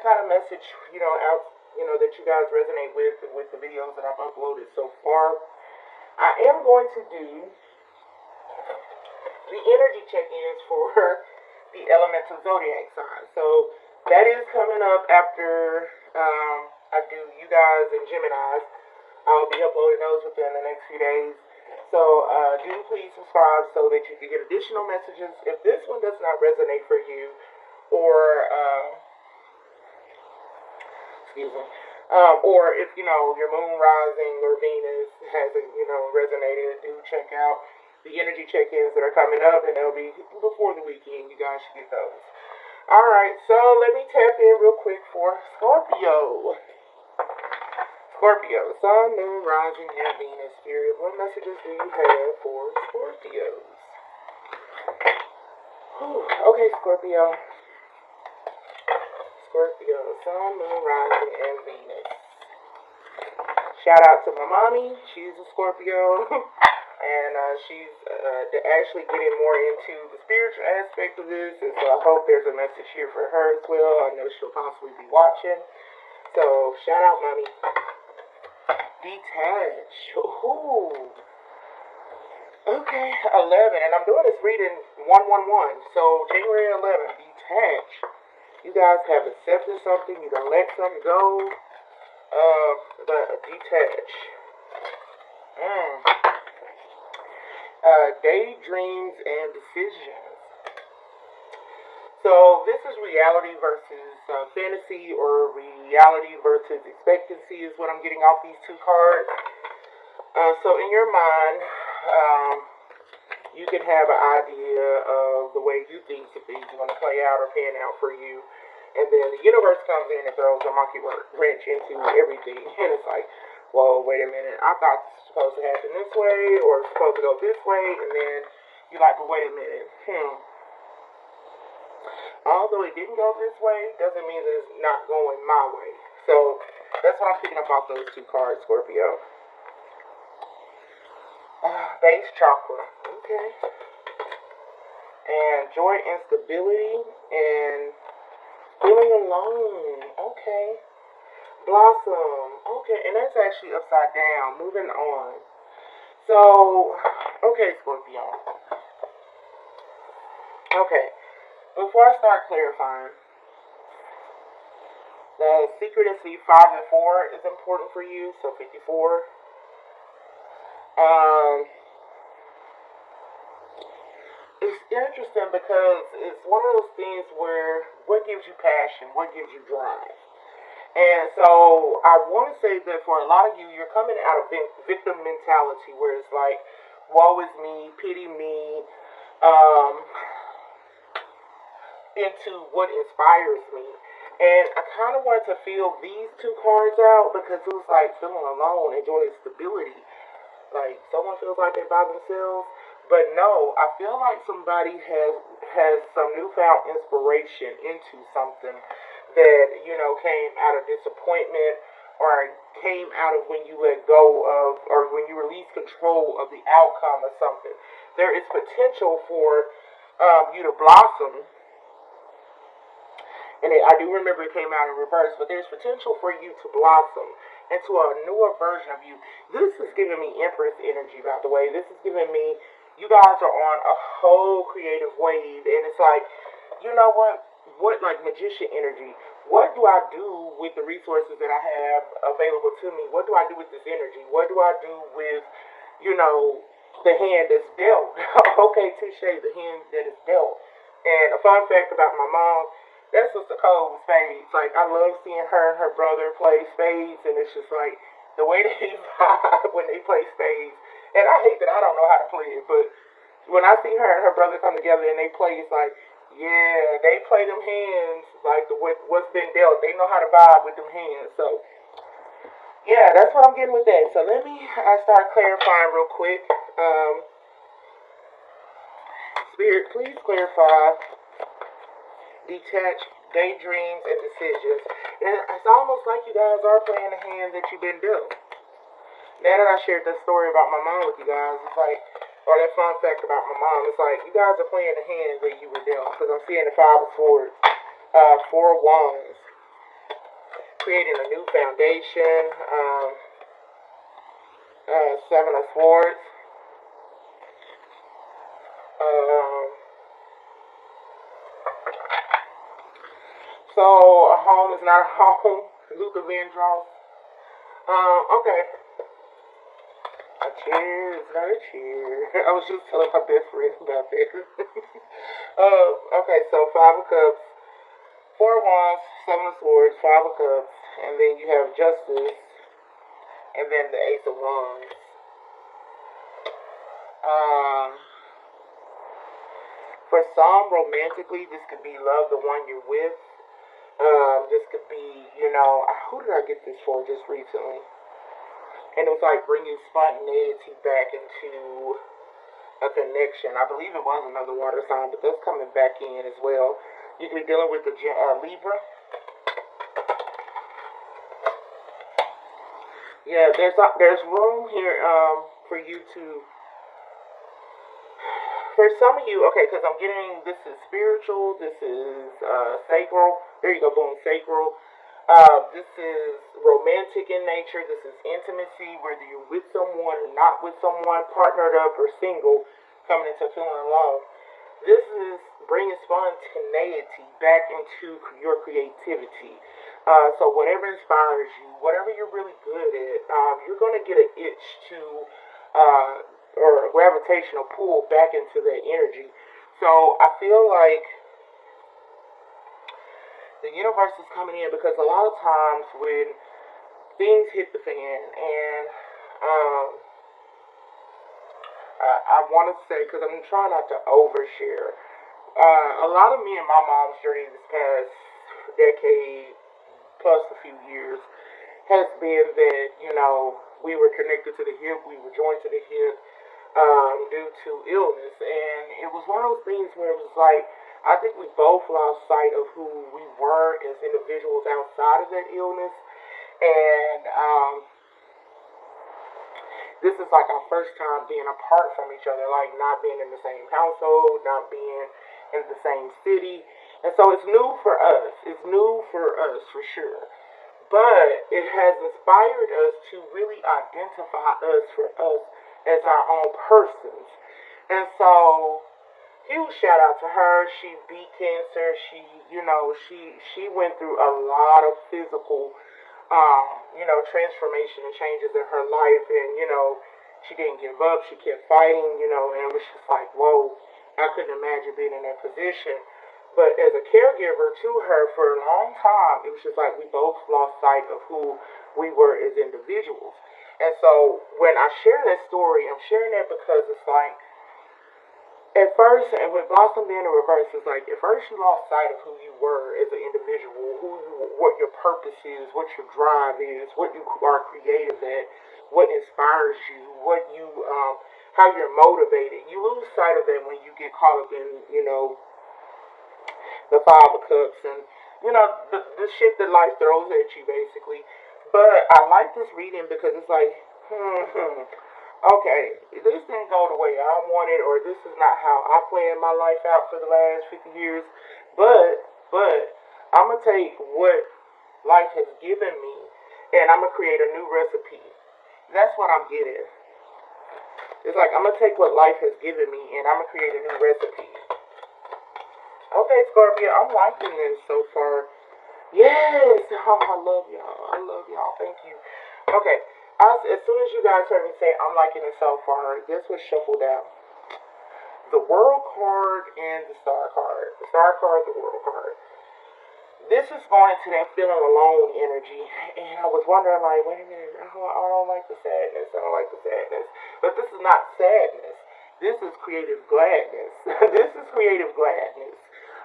kind of message, out, that you guys resonate with the videos that I've uploaded so far. I am going to do the energy check-ins for the elemental zodiac sign. So that is coming up after I do you guys and Gemini's. I'll be uploading those within the next few days. So do please subscribe so that you can get additional messages. If this one does not resonate for you, or excuse me, or if your moon rising or Venus hasn't resonated, do check out the energy check-ins that are coming up, and they'll be before the weekend. You guys should get those. All right, so let me tap in real quick for Scorpio. Scorpio, Sun, Moon, Rising, and Venus Spirit. What messages do you have for Scorpios? Okay, Scorpio. Scorpio, Sun, Moon, Rising, and Venus. Shout out to my mommy. She's a Scorpio. And she's actually getting more into the spiritual aspect of this. And so I hope there's a message here for her as well. I know she'll possibly be watching. So shout out, mommy. Detach. Ooh. Okay, 11. And I'm doing this reading 111. So January 11th, detach. You guys have accepted something. You done let something go. Detach. Daydreams and decisions. So this is reality versus fantasy, or reality versus expectancy is what I'm getting off these two cards. So in your mind, you can have an idea of the way you think the things are going to play out or pan out for you. And then the universe comes in and throws a monkey wrench into everything. And it's like, whoa, wait a minute. I thought this was supposed to happen this way, or it's supposed to go this way. And then you're like, but wait a minute. Although it didn't go this way, doesn't mean that it's not going my way. So that's what I'm picking up off those two cards, Scorpio. Base chakra. Okay. And joy and stability and feeling alone. Okay. Blossom. Okay. And that's actually upside down. Moving on. So, okay, Scorpio. Okay. Before I start clarifying, the secrecy 5 and 4 is important for you. So 54. It's interesting because it's one of those things where what gives you passion, what gives you drive. And so I want to say that for a lot of you, you're coming out of victim mentality where it's like, woe is me, pity me, into what inspires me. And I kind of wanted to feel these two cards out because it was like feeling alone, enjoying stability. Like someone feels like they're by themselves. But no, I feel like somebody has some newfound inspiration into something that, came out of disappointment, or came out of when you let go of, or when you release control of the outcome of something. There is potential for you to blossom. And I do remember it came out in reverse, but there's potential for you to blossom into a newer version of you. This is giving me Empress energy, by the way. This is giving me, you guys are on a whole creative wave, and it's like, you know what like magician energy. What do I do with the resources that I have available to me? What do I do with this energy? What do I do with, the hand that's dealt? Okay, touche, the hand that is dealt. And a fun fact about my mom, that's Sister Cole with spades. Like, I love seeing her and her brother play spades, and it's just like the way they vibe when they play spades. And I hate that I don't know how to play it, but when I see her and her brother come together and they play, it's like, yeah, they play them hands like what's been dealt. They know how to vibe with them hands. So, yeah, that's what I'm getting with that. So let me start clarifying real quick. Spirit, please clarify detach, daydreams, and decisions. And it's almost like you guys are playing the hand that you've been dealt. Now that I shared that story about my mom with you guys, it's like, or that fun fact about my mom, it's like, you guys are playing the hand that you were dealt. Because I'm seeing the 5 of Swords, 4 of Wands. creating a new foundation. Seven of Swords. So a home is not a home. Luke of Vandross. Okay. A chair is not a chair. I was just telling my best friend about that. Okay, so Five of Cups, Four of Wands, Seven of Swords, Five of Cups, and then you have Justice, and then the Ace of Wands. For some, romantically, this could be love, the one you're with. This could be, who did I get this for just recently? And it was like bringing spontaneity back into a connection. I believe it was another water sign, but that's coming back in as well. You could be dealing with the Libra. Yeah, there's room here for you to. For some of you, okay, because I'm getting, this is spiritual, this is sacral. There you go, boom, sacral. This is romantic in nature. This is intimacy, whether you're with someone or not with someone, partnered up or single, coming into feeling love. This is bringing spontaneity back into your creativity. So whatever inspires you, whatever you're really good at, you're going to get an itch to, or a gravitational pull back into that energy. So I feel like the universe is coming in, because a lot of times when things hit the fan, and I want to say, because I'm trying not to overshare, a lot of me and my mom's journey this past decade plus a few years has been that, we were connected to the hip, we were joined to the hip, due to illness. And it was one of those things where it was like, I think we both lost sight of who we were as individuals outside of that illness. And this is like our first time being apart from each other, like not being in the same household, not being in the same city. And so it's new for us. It's new for us for sure. But it has inspired us to really identify us for us as our own persons. And so, huge shout out to her. She beat cancer. She went through a lot of physical, transformation and changes in her life. And, she didn't give up. She kept fighting, and it was just like, whoa, I couldn't imagine being in that position. But as a caregiver to her for a long time, it was just like we both lost sight of who we were as individuals. And so when I share that story, I'm sharing that because it's like, at first, and with Blossom being in reverse, it's like, at first you lost sight of who you were as an individual, what your purpose is, what your drive is, what you are creative at, what inspires you, what you, how you're motivated. You lose sight of that when you get caught up in, the Five of Cups and, the shit that life throws at you, basically. But I like this reading because it's like, okay, this didn't go the way I wanted, or this is not how I planned my life out for the last 50 years. But I'm going to take what life has given me, and I'm going to create a new recipe. That's what I'm getting. It's like, I'm going to take what life has given me, and I'm going to create a new recipe. Okay, Scorpio, I'm liking this so far. Yes! Oh, I love y'all. I love y'all. Thank you. Okay, as soon as you guys heard me say I'm liking it so far, guess what shuffled out? The World card and the Star card. The Star card, the World card. This is going to that feeling alone energy. And I was wondering, like, wait a minute, I don't like the sadness. I don't like the sadness. But this is not sadness. This is creative gladness. This is creative gladness.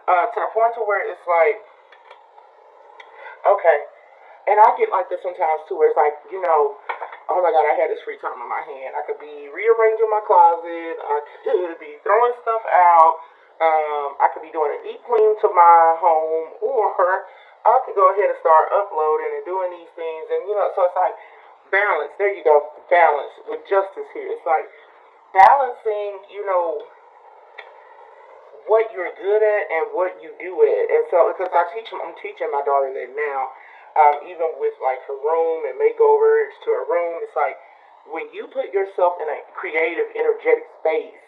To the point to where it's like, okay, and I get like this sometimes too, where it's like, oh my God, I had this free time on my hand. I could be rearranging my closet. I could be throwing stuff out. I could be doing a deep clean to my home, or I could go ahead and start uploading and doing these things. And, so it's like balance. There you go. Balance with justice here. It's like balancing, what you're good at and what you do at. And so, because I'm teaching my daughter that now, Even with like her room and makeovers to her room, it's like when you put yourself in a creative, energetic space,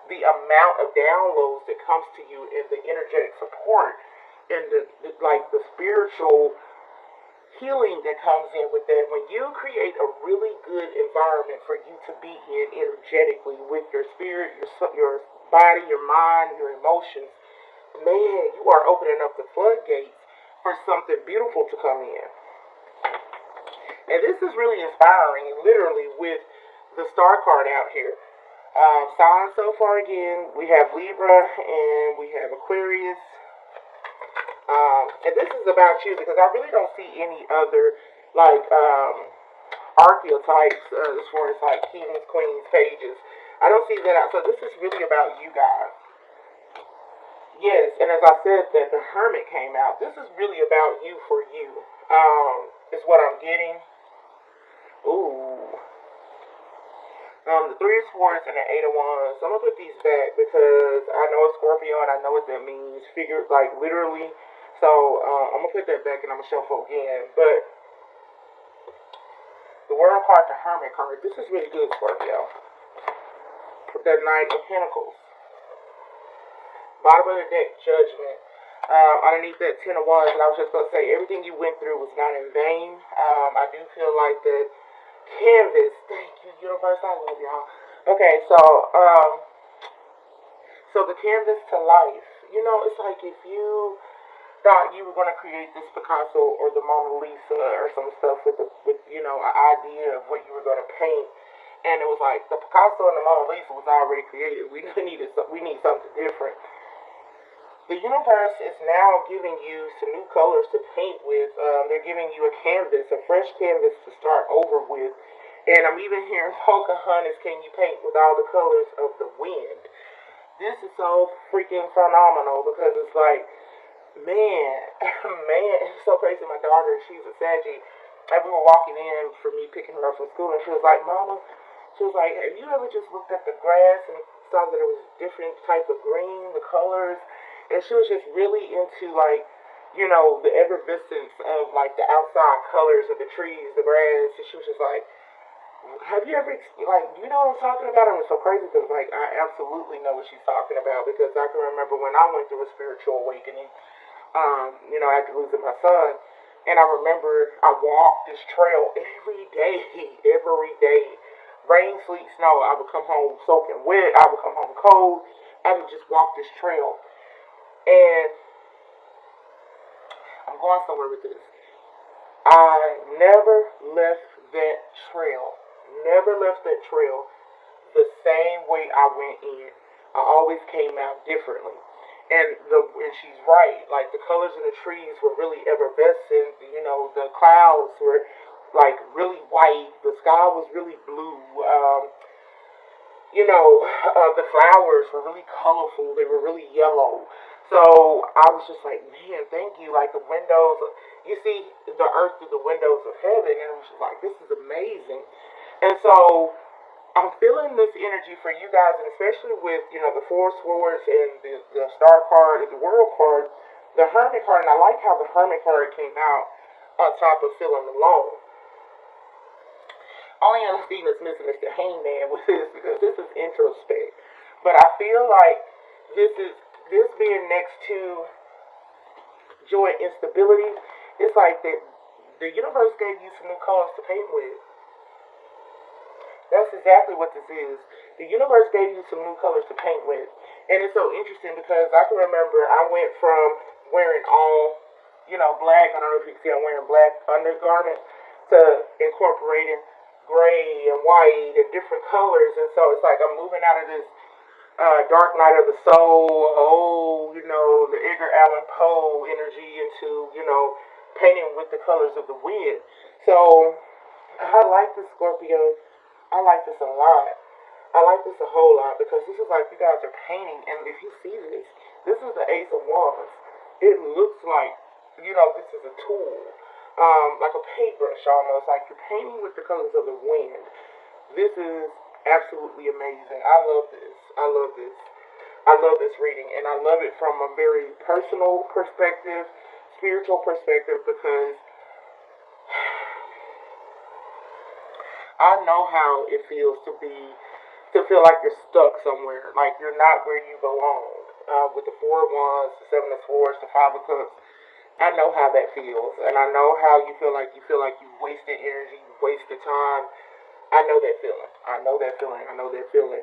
the amount of downloads that comes to you and the energetic support and the spiritual healing that comes in with that. When you create a really good environment for you to be in energetically with your spirit, your body, your mind, your emotions, man, you are opening up the floodgates for something beautiful to come in. And this is really inspiring, literally, with the star card out here. Signs so far again, we have Libra and we have Aquarius. And this is about you because I really don't see any other, like, archetypes as far as, like, kings, queens, pages. I don't see that out. So this is really about you guys. Yes, and as I said that the Hermit came out, this is really about you for you. Is what I'm getting. Ooh. The Three of Swords and the Eight of Wands. I'm gonna put these back because I know it's Scorpio and I know what that means. Figure, like, literally. So, I'm gonna put that back and I'm gonna shuffle again. But the World card, the Hermit card. This is really good, Scorpio. The Knight of Pentacles. Bottom of the deck, Judgment. Underneath that Ten of Wands, and I was just going to say, everything you went through was not in vain. I do feel like the canvas, thank you, universe, I love y'all. Okay, so the canvas to life. You know, it's like if you thought you were going to create this Picasso or the Mona Lisa or some stuff with you know, an idea of what you were going to paint, and it was like the Picasso and the Mona Lisa was already created. We need something different. The universe is now giving you some new colors to paint with. They're giving you a canvas, a fresh canvas to start over with. And I'm even hearing Pocahontas, can you paint with all the colors of the wind? This is so freaking phenomenal because it's like, man, it's so crazy. My daughter, she's a Saggy, and we were walking in for me picking her up from school, and she was like, Mama, she was like, have you ever just looked at the grass and saw that it was different type of green, the colors? And she was just really into, like, you know, the effervescence of, like, the outside colors of the trees, the grass. And she was just like, have you ever, like, you know what I'm talking about? And it's so crazy because, like, I absolutely know what she's talking about because I can remember when I went through a spiritual awakening, you know, after losing my son. And I remember I walked this trail every day, rain, sleet, snow. I would come home soaking wet. I would come home cold. I would just walk this trail. And I'm going somewhere with this. I never left that trail. Never left that trail the same way I went in. I always came out differently. And she's right. Like the colors of the trees were really effervescent. You know, the clouds were like really white. The sky was really blue. You know, the flowers were really colorful. They were really yellow. So I was just like, man, thank you. Like the windows, you see the earth through the windows of heaven, and it was just like, this is amazing. And so I'm feeling this energy for you guys, and especially with, you know, the Four Swords and the Star card and the World card, the Hermit card, and I like how the Hermit card came out on top of feeling alone. Only other thing that's missing is the Hangman with this because this is introspect. But I feel like this being next to joy and stability, it's like that the universe gave you some new colors to paint with. That's exactly what this is. The universe gave you some new colors to paint with. And it's so interesting because I can remember I went from wearing all, you know, black, I don't know if you can see I'm wearing black undergarments, to incorporating gray and white and different colors. And so it's like I'm moving out of this Dark Night of the Soul, you know, the Edgar Allan Poe energy into, you know, painting with the colors of the wind. So I like this, Scorpio. I like this a lot. I like this a whole lot because this is like you guys are painting, and if you see this is the Ace of Wands. It looks like, you know, this is a tool, like a paintbrush almost, like you're painting with the colors of the wind. This is absolutely amazing. I love this. I love this. I love this reading, and I love it from a very personal perspective, spiritual perspective because I know how it feels to feel like you're stuck somewhere, like you're not where you belong. With the four of wands, the seven of swords, the five of cups, I know how that feels, and I know how you feel like you wasted energy, you wasted time. I know that feeling. I know that feeling. I know that feeling.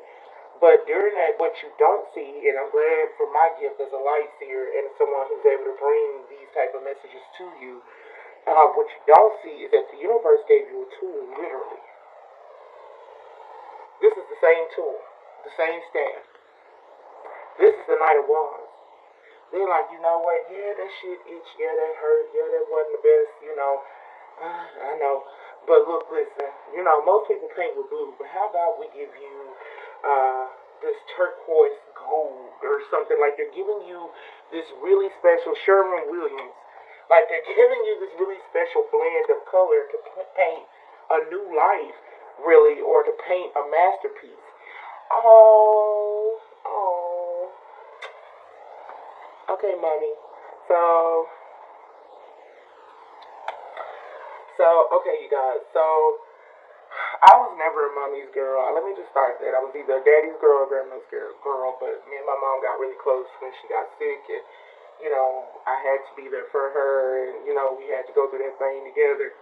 But during that, what you don't see, and I'm glad for my gift as a light seer and someone who's able to bring these type of messages to you, what you don't see is that the universe gave you a tool, literally. This is the same tool, the same staff. This is the Knight of Wands. They're like, you know what? Yeah, that shit itch. Yeah, that hurt. Yeah, that wasn't the best. I know. But look, listen. Most people paint with blue, but how about we give you this turquoise gold or something? Like they're giving you this really special Sherwin Williams. Like they're giving you this really special blend of color to paint a new life, really, or to paint a masterpiece. Oh, oh. Okay, mommy. So, okay, you guys. So, I was never a mommy's girl. Let me just start that. I was either daddy's girl or grandma's girl, but me and my mom got really close when she got sick, and, I had to be there for her, and, we had to go through that thing together.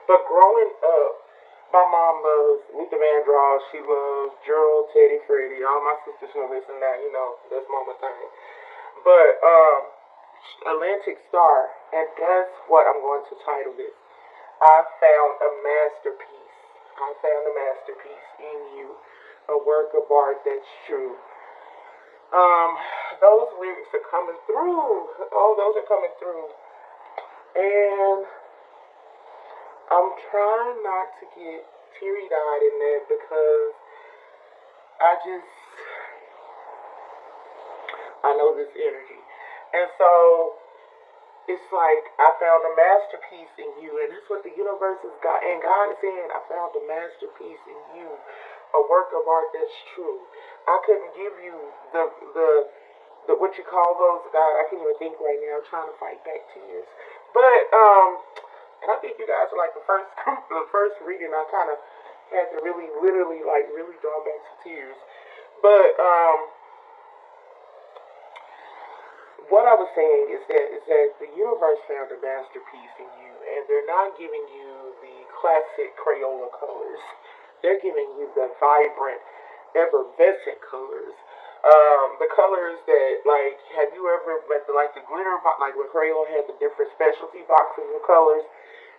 But growing up, my mom loves Luther Vandross. She loves Gerald, Teddy, Freddie. All my sisters will listen now. That's mama thing. But Atlantic Star, and that's what I'm going to title this. I found a masterpiece. I found a masterpiece in you, a work of art that's true. Those lyrics are coming through. Oh, those are coming through. And I'm trying not to get teary-eyed in that because I know this energy. And so, it's like I found a masterpiece in you, and that's what the universe has got. And God is saying, I found a masterpiece in you, a work of art that's true. I couldn't give you the what you call those, God, I can't even think right now. I'm trying to fight back tears. But, and I think you guys are like the first reading I kind of had to really, literally, like, really draw back some tears. But, what I was saying is that the universe found a masterpiece in you, and they're not giving you the classic Crayola colors. They're giving you the vibrant, effervescent colors. The colors that, like, have you ever met the glitter box, like when Crayola had the different specialty boxes of colors?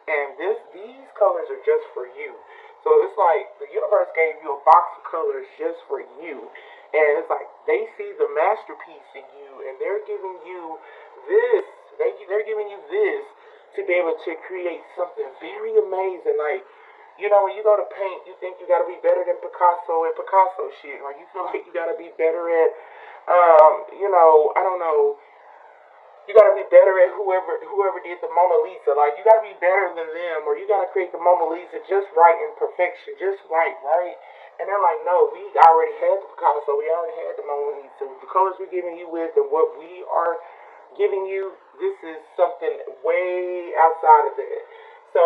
And these colors are just for you. So it's like the universe gave you a box of colors just for you. And it's like they see the masterpiece in you, and they're giving you this. They're giving you this to be able to create something very amazing. Like, when you go to paint, you think you got to be better than Picasso and Picasso shit. Like, you feel like you got to be better at, I don't know. You got to be better at whoever did the Mona Lisa. Like, you got to be better than them, or you got to create the Mona Lisa just right in perfection, just right? And they're like, no, we already had the Picasso, we already had the Mona Lisa. The colors we're giving you with and what we are giving you, this is something way outside of that. So,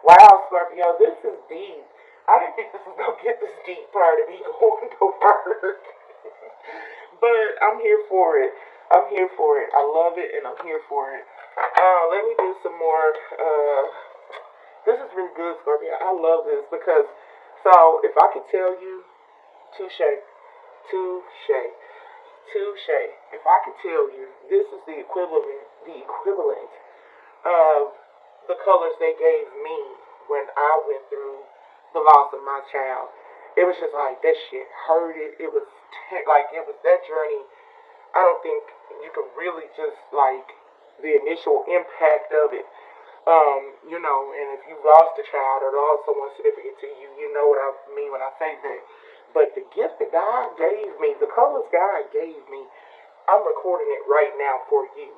wow, Scorpio, this is deep. I didn't think this was going to get this deep prior to me going to work. But I'm here for it. I'm here for it. I love it, and I'm here for it. Let me do some more. This is really good, Scorpio. I love this because, so if I could tell you, touche. If I could tell you, this is the equivalent of the colors they gave me when I went through the loss of my child. It was just like that shit hurted. It was it was that journey. I don't think you can really just like the initial impact of it. And if you've lost a child or lost someone significant to you, you know what I mean when I say that. But the gift that God gave me, the colors God gave me, I'm recording it right now for you.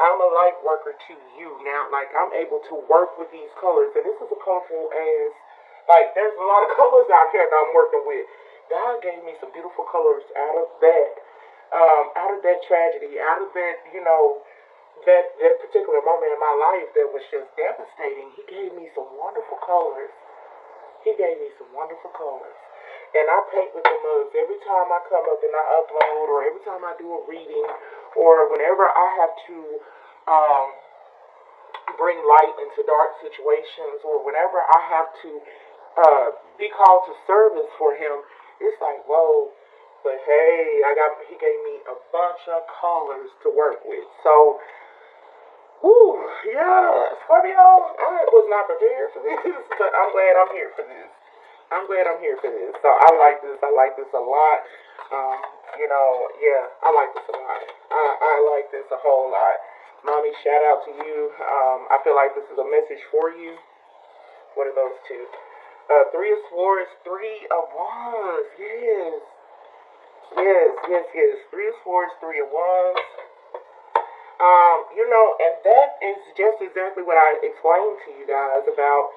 I'm a light worker to you now. Like, I'm able to work with these colors. And this is a colorful as, like, there's a lot of colors out here that I'm working with. God gave me some beautiful colors out of that. out of that tragedy, out of that, that particular moment in my life that was just devastating, he gave me some wonderful colors. He gave me some wonderful colors. And I paint with the mugs every time I come up and I upload, or every time I do a reading, or whenever I have to um, bring light into dark situations, or whenever I have to be called to service for him. It's like, whoa, but hey, he gave me a bunch of colors to work with. So, whew, yeah, Scorpio, I was not prepared for this, but I'm glad I'm here for this. I'm glad I'm here for this. So I like this. I like this a lot. Um, yeah, I like this a lot. I like this a whole lot. Mommy, shout out to you. I feel like this is a message for you. What are those two? Three of Swords, Three of Wands. Yes. Yes. Three of Swords, Three of Wands. And that is just exactly what I explained to you guys about,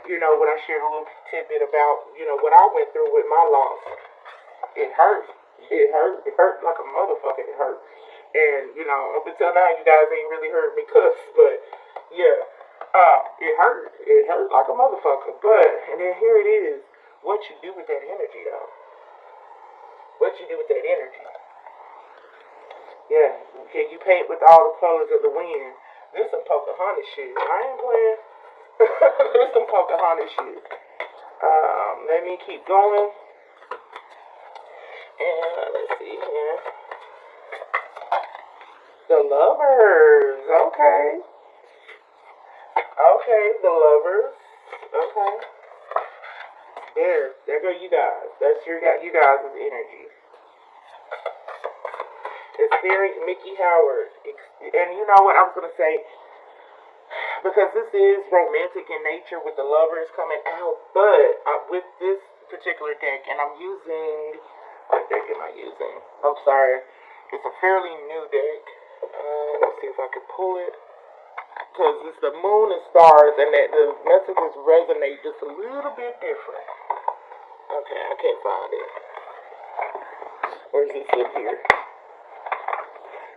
when I shared a little tidbit about, what I went through with my loss. It hurt. It hurt. It hurt like a motherfucker. It hurt. And, up until now, you guys ain't really heard me cuss, but, yeah. It hurt. It hurt like a motherfucker. But, and then here it is. What you do with that energy, though. What you do with that energy. Yeah. Can you paint with all the colors of the wind? This some Pocahontas shit. I ain't playing. This some Pocahontas shit. Let me keep going. And let's see here. The Lovers. Okay. Okay, the Lovers. Okay. There go you guys. That's you guys' energy. It's very Mickey Howard. And you know what I was going to say? Because this is romantic in nature with the Lovers coming out. But with this particular deck, and I'm using... What deck am I using? I'm sorry. It's a fairly new deck. Let's see if I can pull it. Because it's the moon and stars, and that the messages resonate just a little bit different. Okay, I can't find it. Where's this in here?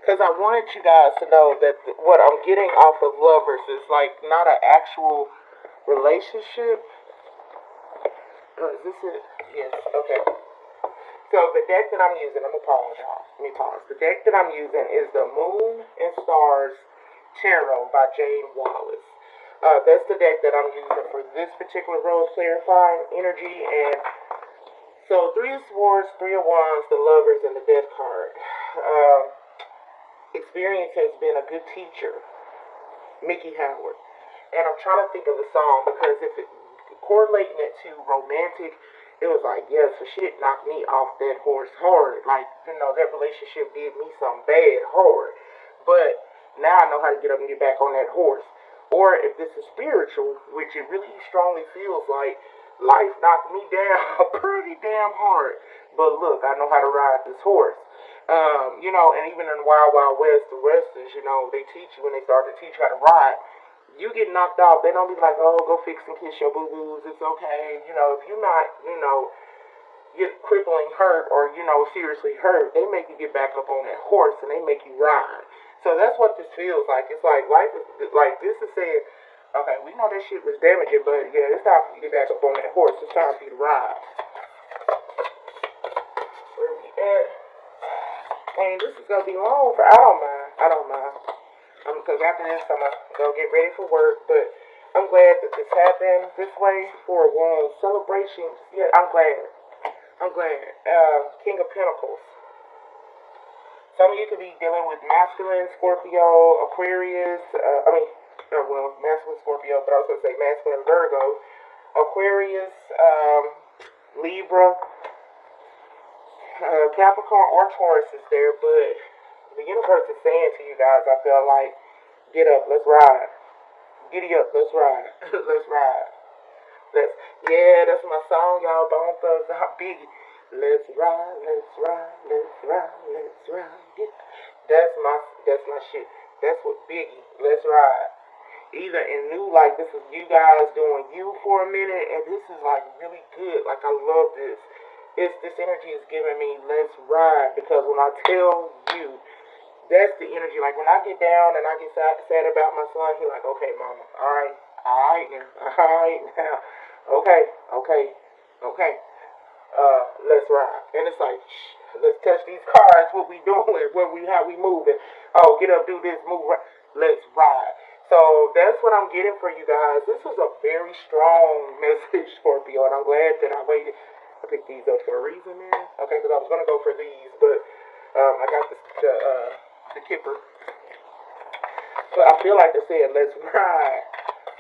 Because I wanted you guys to know that what I'm getting off of Lovers is like not an actual relationship. Is this it? Yes, okay. So the deck that I'm using, I'm going to apologize. Let me pause. The deck that I'm using is the Moon and Stars Tarot by Jane Wallace. That's the deck that I'm using for this particular rose clarifying energy. And so Three of Swords, Three of Wands, the Lovers, and the Death card. Experience has been a good teacher. Mickey Howard. And I'm trying to think of the song because if it correlating it to romantic, it was like, yes, the shit knocked me off that horse hard. Like, that relationship did me some bad hard. But now I know how to get up and get back on that horse. Or if this is spiritual, which it really strongly feels like, life knocked me down pretty damn hard. But look, I know how to ride this horse. And even in Wild Wild West, the Westerners, they teach you when they start to teach you how to ride. You get knocked off, they don't be like, oh, go fix and kiss your boo-boos, it's okay. If you're not, get crippling hurt or, seriously hurt, they make you get back up on that horse and they make you ride. So that's what this feels like. It's like life is, like this is saying, okay, we know that shit was damaging, but yeah, it's time for you to get back up on that horse. It's time for you to ride. Where we at? And this is going to be long for, I don't mind. Because after this, I'm going to go get ready for work. But I'm glad that this happened this way for one celebration. Yeah, I'm glad. King of Pentacles. Some of you could be dealing with masculine, Scorpio, Aquarius. Masculine, Scorpio, but I was going to say masculine, Virgo, Aquarius, Libra, Capricorn, or Taurus is there. But the universe is saying to you guys, I feel like, get up, let's ride. Giddy up, let's ride. Let's ride. That's my song, y'all. Bone Thugs out, Biggie. Let's ride, let's ride, let's ride, let's ride. Yeah. That's my shit. That's what Biggie. Let's ride. Either in new, like this is you guys doing you for a minute, and this is like really good. Like I love this. This energy is giving me, let's ride. Because when I tell you, that's the energy. Like when I get down and I get sad about my son, he like, okay, mama, all right now, all right now, okay, okay, okay. Let's ride. And it's like, shh, let's touch these cars. What we doing? How we moving? Oh, get up, do this, move. Let's ride. So that's what I'm getting for you guys. This was a very strong message, Scorpio, and I'm glad that I waited. I picked these up for a reason, man. Okay, because I was gonna go for these, but I got the kipper. But I feel like they're saying, let's ride,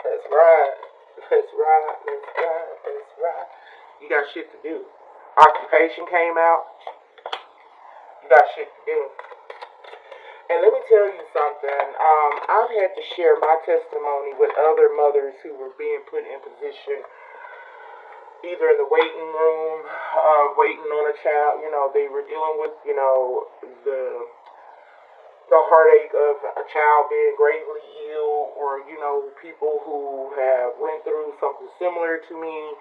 let's ride, let's ride, let's ride, let's ride. You got shit to do. Occupation came out. You got shit to do. And let me tell you something. I've had to share my testimony with other mothers who were being put in position, either in the waiting room, waiting on a child. You know, they were dealing with, you know, the heartache of a child being gravely ill, or, you know, people who have went through something similar to me.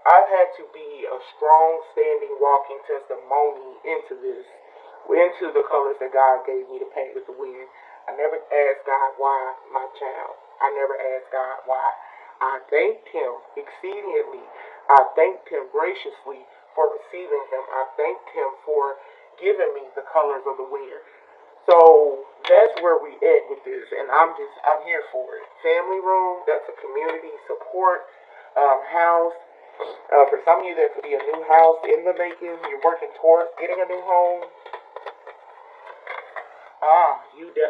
I've had to be a strong, standing, walking testimony into this, into the colors that God gave me to paint with the wind. I never asked God why my child. I never asked God why. I thanked Him exceedingly. I thanked Him graciously for receiving Him. I thanked Him for giving me the colors of the wind. So that's where we at with this, and I'm here for it. Family room, that's a community support house. For some of you, there could be a new house in the making. You're working towards getting a new home.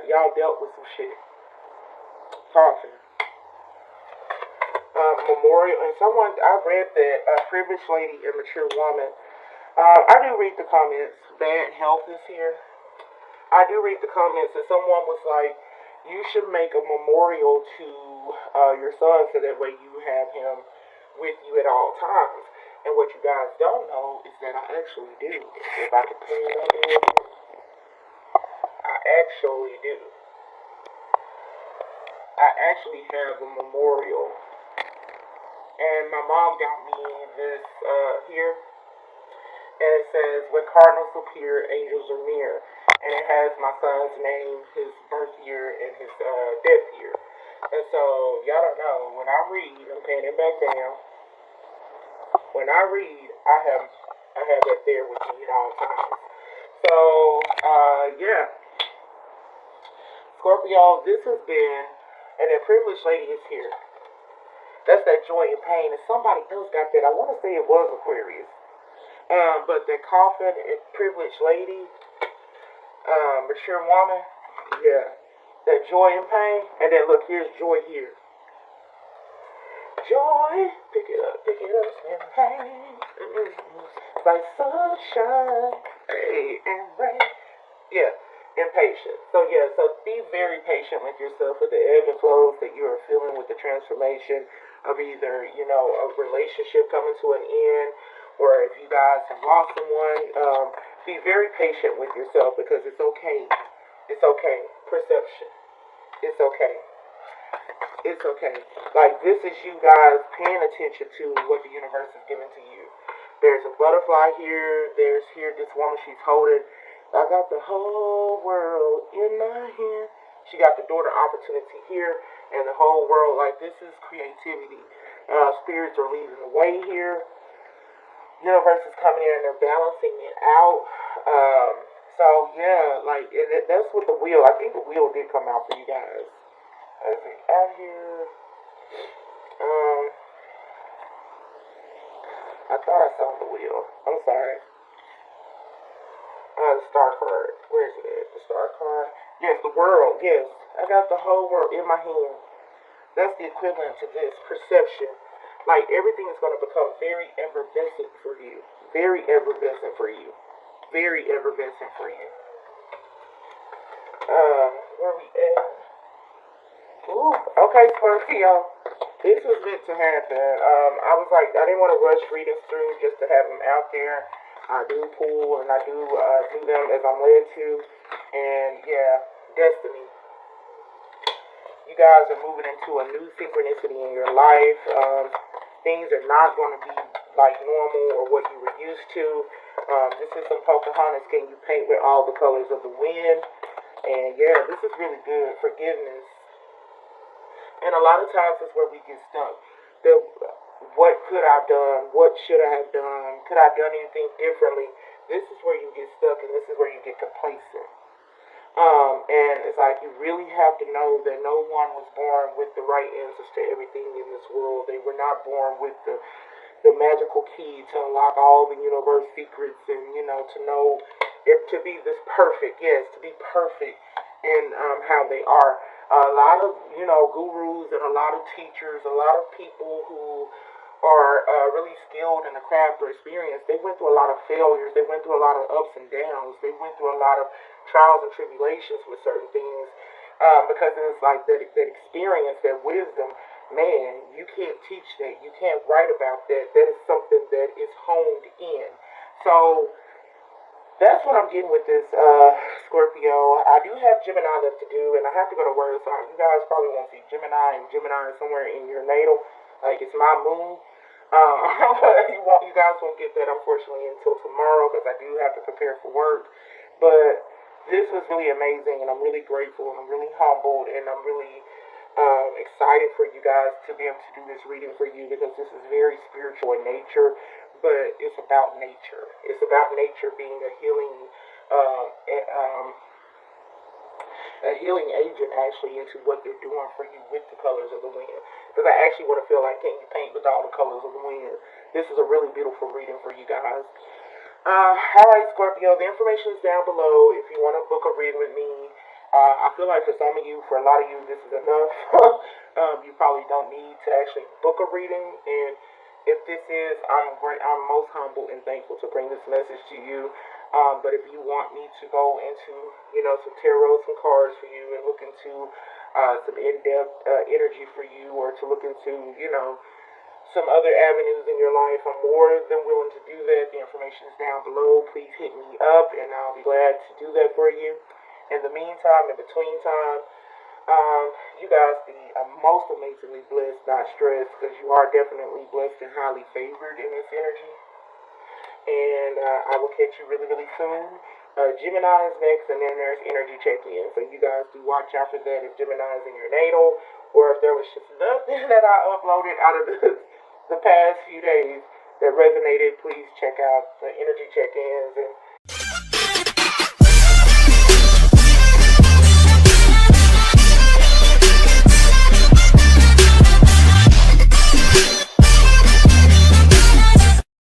Y'all dealt with some shit. Talking. Memorial, and I read that privileged lady and mature woman. I do read the comments. Bad health is here. I do read the comments, and someone was like, you should make a memorial to your son so that way you have him with you at all times. And what you guys don't know is that I actually do. If I could put it up here, I actually do. I actually have a memorial. And my mom got me this here. And it says, when cardinals appear, angels are near. And it has my son's name, his birth year, and his death year. And so, y'all don't know, when I read, I'm paying it back down. When I read, I have it there with me at all times. So, yeah. Scorpio, this has been, and that privileged lady is here. That's that joy and pain. And somebody else got that. I want to say it was Aquarius. But that coffin, privileged lady, mature woman, yeah. That joy and pain. And then look, here's joy here. Joy, pick it up, and pain. It's like sunshine, hey, and rain. Yeah, impatient. So yeah, so be very patient with yourself with the ebb and flows that you are feeling with the transformation of either, you know, a relationship coming to an end, or if you guys have lost someone. Be very patient with yourself, because it's okay. It's okay. Perception. It's okay. It's okay. Like, this is you guys paying attention to what the universe is giving to you. There's a butterfly here. There's here this woman, she's holding. I got the whole world in my hand. She got the door to opportunity here, and the whole world. Like, this is creativity. Spirits are leading the way here. Universe is coming in and they're balancing it out. So yeah, like, and that's what the wheel. I think the wheel did come out for you guys. Let's see, out here. I thought I saw the wheel. I'm sorry. The star card. Where is it at? The star card. Yes, the world. Yes, I got the whole world in my hand. That's the equivalent to this perception. Like, everything is going to become very effervescent for you. Very effervescent for you. Very effervescent for you. Where we at? Ooh, okay, Scorpio. This was meant to happen. I was like, I didn't want to rush readings through just to have them out there. I do pull and I do them as I'm led to. And yeah, destiny. You guys are moving into a new synchronicity in your life. Things are not going to be like normal or what you were used to. This is some Pocahontas. Can you paint with all the colors of the wind? And yeah, this is really good. Forgiveness. And a lot of times is where we get stuck. The what could I have done? What should I have done? Could I have done anything differently? This is where you get stuck, and this is where you get complacent. And it's like you really have to know that no one was born with the right answers to everything in this world. They were not born with the magical key to unlock all the universe secrets, and to know if to be this perfect, yes, to be perfect in how they are. A lot of gurus and a lot of teachers, a lot of people who are really skilled in the craft or experience, they went through a lot of failures. They went through a lot of ups and downs. They went through a lot of trials and tribulations with certain things, because it's like that experience, that wisdom. Man, you can't teach that. You can't write about that. That is something that is honed in. So that's what I'm getting with this Scorpio. I do have Gemini left to do, and I have to go to word sign. You guys probably won't see Gemini, and Gemini is somewhere in your natal. Like, it's my moon. But you guys won't get that, unfortunately, until tomorrow, because I do have to prepare for work. But this was really amazing, and I'm really grateful, and I'm really humbled, and I'm really excited for you guys to be able to do this reading for you, because this is very spiritual in nature, but it's about nature. It's about nature being a healing, um, a healing agent actually into what they're doing for you with the colors of the wind. Because I actually want to feel like, can you paint with all the colors of the wind? This is a really beautiful reading for you guys. Alright, Scorpio, the information is down below if you want to book a reading with me. I feel like for some of you, for a lot of you, this is enough. You probably don't need to actually book a reading. And if this is, I'm most humble and thankful to bring this message to you. But if you want me to go into, some tarot, some cards for you, and look into some in-depth energy for you, or to look into, some other avenues in your life, I'm more than willing to do that. The information is down below. Please hit me up, and I'll be glad to do that for you. In the meantime, in between time, you guys be most amazingly blessed, not stressed, because you are definitely blessed and highly favored in this energy. And I will catch you really, really soon. Gemini is next, and then there's energy check-in. So you guys do watch out for that if Gemini is in your natal, or if there was just nothing that I uploaded out of the past few days that resonated. Please check out the energy check-ins, and